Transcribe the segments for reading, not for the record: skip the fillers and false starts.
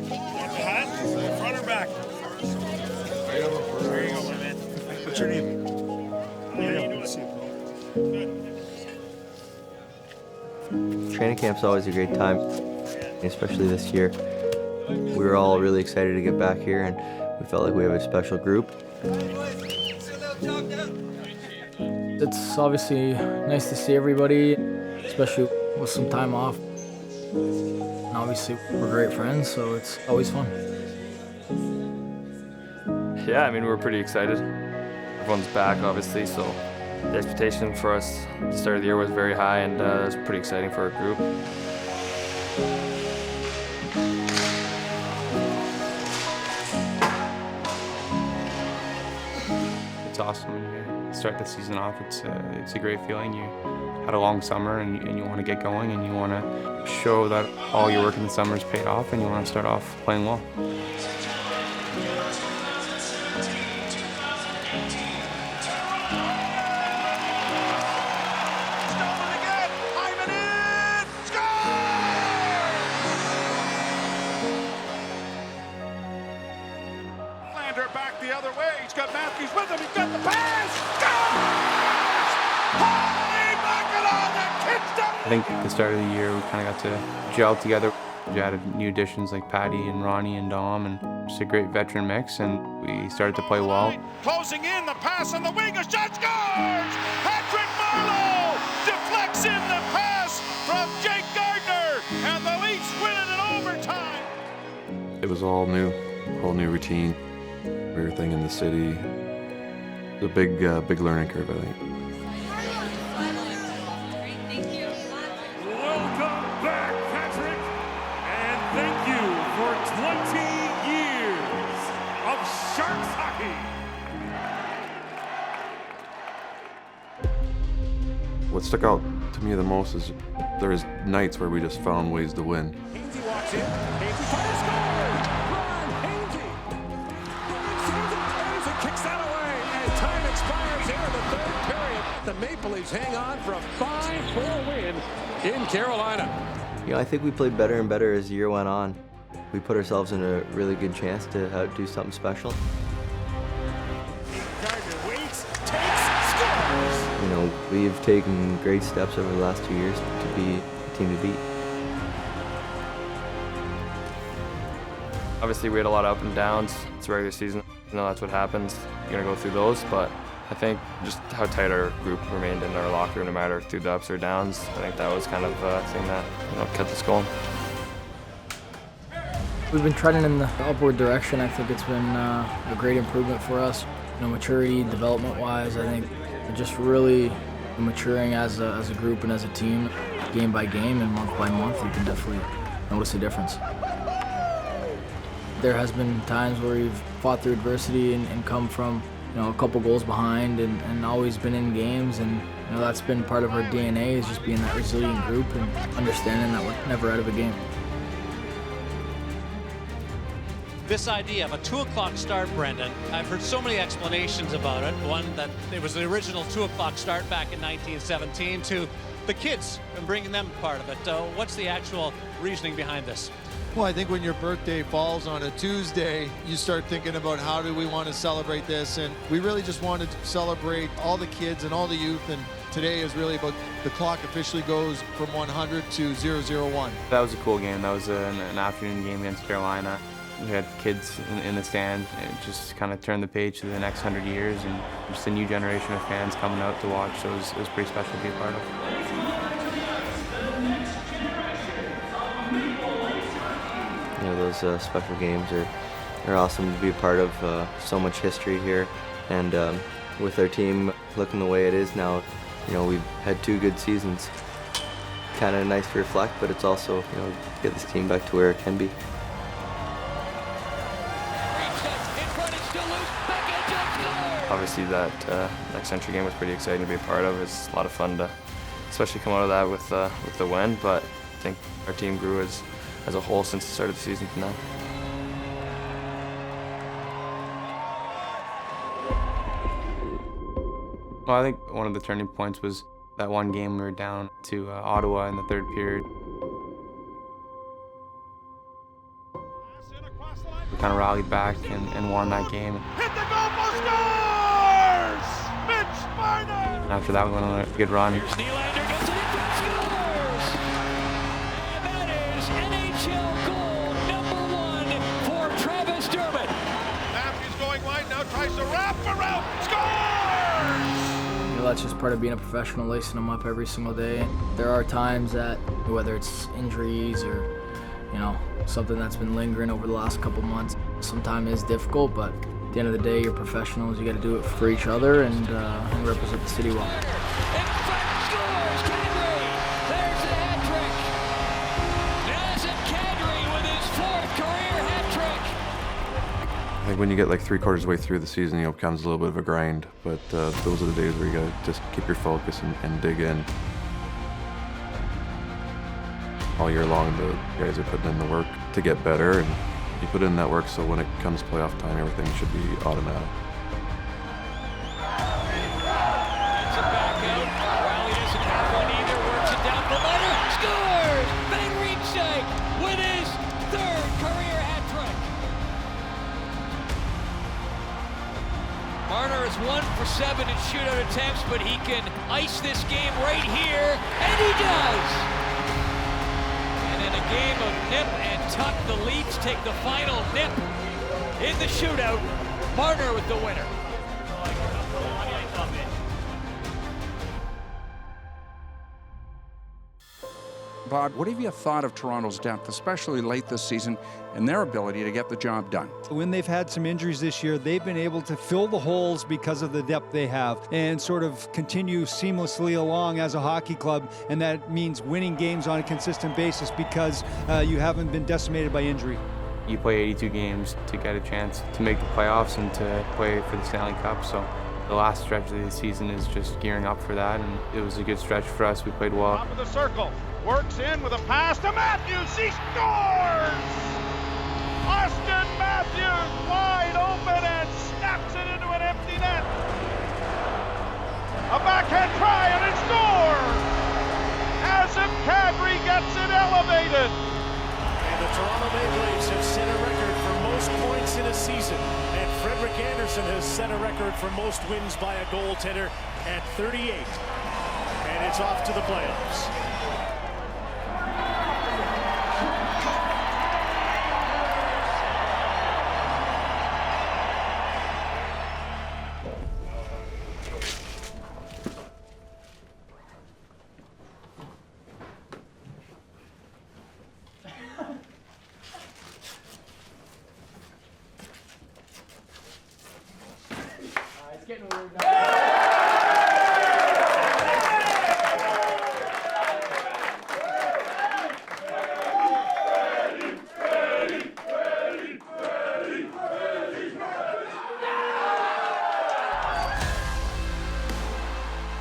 Front or back? There you go, my man. What's your name? Training camp's always a great time, especially this year. We were all really excited to get back here, and we felt like we have a special group. It's obviously nice to see everybody, especially with some time off. And obviously, we're great friends, so it's always fun. Yeah, I mean, we're pretty excited. Everyone's back, obviously, so the expectation for us at the start of the year was very high, and it was pretty exciting for our group. It's awesome when you start the season off. It's a great feeling. You had a long summer and you want to get going and you want to show that all your work in the summer is paid off and you want to start off playing well. Back the other way. He's got Matthews with him. He's got the pass. Scores! Holy mackerel, I think at the start of the year we kind of got to gel together. We added new additions like Patty and Ronnie and Dom, and just a great veteran mix, and we started to play well. Closing in, the pass on the wing, a shot, scores! Patrick Marleau deflects in the pass from Jake Gardner, and the Leafs win it in overtime. It was all new, whole new routine. Everything in the city. It's a big learning curve, I think. Welcome back, Patrick, and thank you for 20 years of Sharks hockey. What stuck out to me the most is there's nights where we just found ways to win. Hainsey walks in. Hainsey fires, scores! Ron Hainsey! Kicks that away, and time expires here in the third period. The Maple Leafs hang on for a 5-4 win in Carolina. You know, I think we played better and better as the year went on. We put ourselves in a really good chance to do something special. Gardner waits, takes, scores! You know, we've taken great steps over the last 2 years to be a team to beat. Obviously, we had a lot of up and downs. It's a regular season. You know, that's what happens. You're going to go through those, but I think just how tight our group remained in our locker room, no matter through the ups or downs, I think that was kind of a thing that kept us going. We've been trending in the upward direction. I think it's been a great improvement for us. You know, maturity, development-wise, I think just really maturing as a group and as a team, game by game and month by month, you can definitely notice a difference. There has been times where we've fought through adversity and come from, you know, a couple goals behind and always been in games, and you know, that's been part of our DNA, is just being that resilient group and understanding that we're never out of a game. This idea of a 2 o'clock start, Brendan, I've heard so many explanations about it. One, that it was the original 2 o'clock start back in 1917, to the kids and bringing them part of it. What's the actual reasoning behind this? Well, I think when your birthday falls on a Tuesday, you start thinking about how do we want to celebrate this, and we really just wanted to celebrate all the kids and all the youth, and today is really about the clock officially goes from 100 to 001. That was a cool game. That was an afternoon game against Carolina. We had kids in the stand, and it just kind of turned the page to the next 100 years, and just a new generation of fans coming out to watch, so it was pretty special to be a part of. You know, those special games are awesome to be a part of. So much history here, and with our team looking the way it is now, you know, we've had 2 good seasons. Kind of nice to reflect, but it's also, you know, get this team back to where it can be. Obviously, that next century game was pretty exciting to be a part of. It's a lot of fun to, especially come out of that with the win. But I think our team grew as a whole since the start of the season to now. Well, I think one of the turning points was that one game we were down to Ottawa in the third period. kind of rallied back and won that game. Hit the goal post, scores! Mitch Marner! And after that, we went on a good run. Here's Nylander, gets it in front, scores! And that is NHL goal #1 for Travis Dermott. Matthews going wide now, tries to wrap around, scores! You know, that's just part of being a professional, lacing them up every single day. There are times that, whether it's injuries or, you know, something that's been lingering over the last couple months, sometimes it's difficult, but at the end of the day, you're professionals. You got to do it for each other and represent the city well. In front, scores! Kadri! There's the hat trick! Nazem Kadri with his 4th career hat trick! I think when you get like 3/4 of the way through the season, you know, it becomes a little bit of a grind. But those are the days where you got to just keep your focus and dig in. All year long, the guys are putting in the work to get better, and you put in that work so when it comes playoff time, everything should be automatic. Gets it back out. Riley doesn't have one either. Works it down for Marner. Scores! Van Riemsdyk with his 3rd career hat trick. Marner is 1 for 7 in shootout attempts, but he can ice this game right here, and he does! In a game of nip and tuck, the Leafs take the final nip in the shootout. Marner with the winner. Bob, what have you thought of Toronto's depth, especially late this season, and their ability to get the job done? When they've had some injuries this year, they've been able to fill the holes because of the depth they have and sort of continue seamlessly along as a hockey club, and that means winning games on a consistent basis because you haven't been decimated by injury. You play 82 games to get a chance to make the playoffs and to play for the Stanley Cup, so the last stretch of the season is just gearing up for that, and it was a good stretch for us. We played well. Top of the circle, works in with a pass to Matthews, he scores! Austin Matthews wide open and snaps it into an empty net. A backhand try and it scores! As if Kadri gets it elevated. And the Toronto Maple Leafs have set a record for most points in a season. And Frederik Andersen has set a record for most wins by a goaltender at 38. And it's off to the playoffs.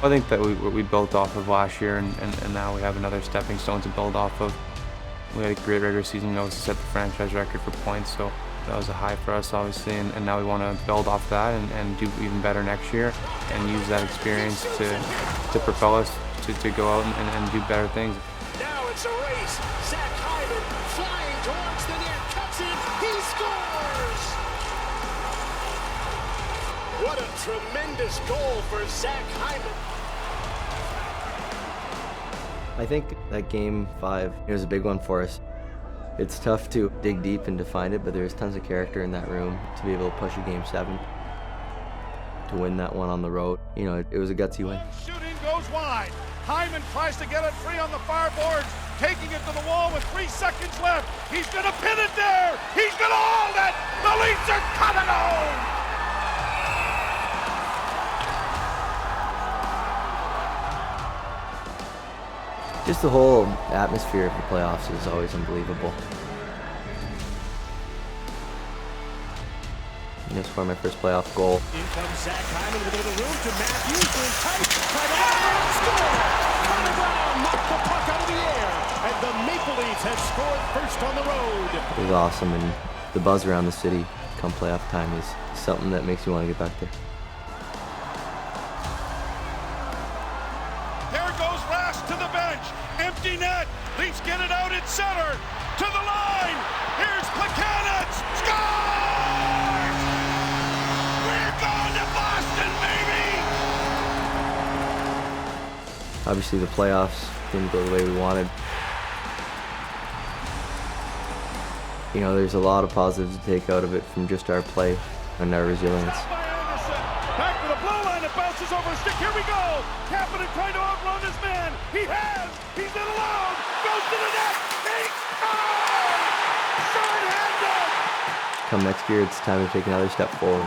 I think that we built off of last year, and now we have another stepping stone to build off of. We had a great regular season, to set the franchise record for points, so that was a high for us, obviously, and now we want to build off that and do even better next year and use that experience to propel us to go out and do better things. Now it's a race. Zach Hyman flying towards the net, cuts it, he scores! What a tremendous goal for Zach Hyman. I think that game 5, it was a big one for us. It's tough to dig deep and define it, but there's tons of character in that room to be able to push a game 7. To win that one on the road, you know, it was a gutsy win. Shooting goes wide. Hyman tries to get it free on the far boards, taking it to the wall with 3 seconds left. He's gonna pin it there. He's gonna hold it. The Leafs are coming home. Just the whole atmosphere of the playoffs is always unbelievable. And this was my first playoff goal. In comes Zach Hyman with a little room to Matthews, in tight, try to score! Connor Brown knocked the puck out of the air, and the Maple Leafs have scored first on the road. It was awesome, and the buzz around the city come playoff time is something that makes you want to get back there. There goes Rask to the bench. Empty net. Leafs get it out at center. To the line. Here's Plekanec. Score! Obviously the playoffs didn't go the way we wanted. You know, there's a lot of positives to take out of it from just our play and our resilience. Back to the blue line, it bounces over a stick, here we go! Kapanen trying to outrun his man, he has! He's in alone, goes to the net, he scores! Short-handed! Come next year, it's time to take another step forward.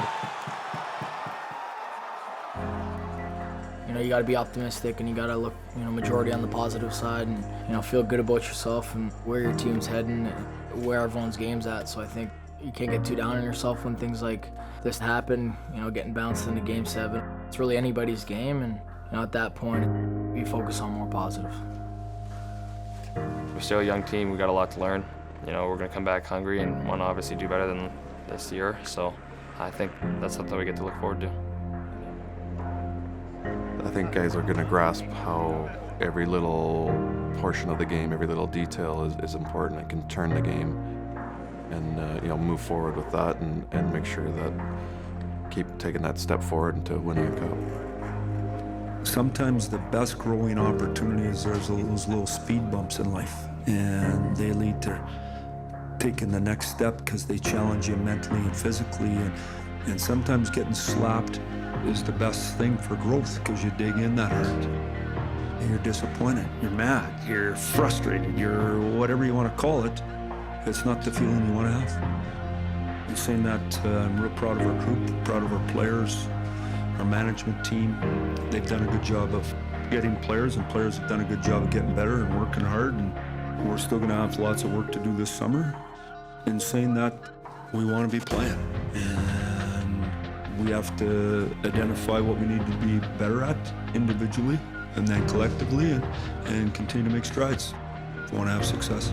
You know, you got to be optimistic and you got to look, majority on the positive side and, feel good about yourself and where your team's heading, where everyone's game's at. So I think you can't get too down on yourself when things like this happen, getting bounced into Game 7. It's really anybody's game, and at that point, you focus on more positive. We're still a young team. We got a lot to learn. We're going to come back hungry and want to obviously do better than this year. So I think that's something we get to look forward to. I think guys are going to grasp how every little portion of the game, every little detail is important and can turn the game, and move forward with that and make sure that keep taking that step forward into winning a cup. Sometimes the best growing opportunities are those little speed bumps in life, and they lead to taking the next step because they challenge you mentally and physically, and sometimes getting slapped is the best thing for growth because you dig in that hurt. You're disappointed, you're mad, you're frustrated, you're whatever you want to call it. It's not the feeling you want to have. In saying that, I'm real proud of our group, proud of our players, our management team. They've done a good job of getting players, and players have done a good job of getting better and working hard, and we're still going to have lots of work to do this summer. In saying that, we want to be playing, and we have to identify what we need to be better at individually and then collectively, and continue to make strides if we want to have success.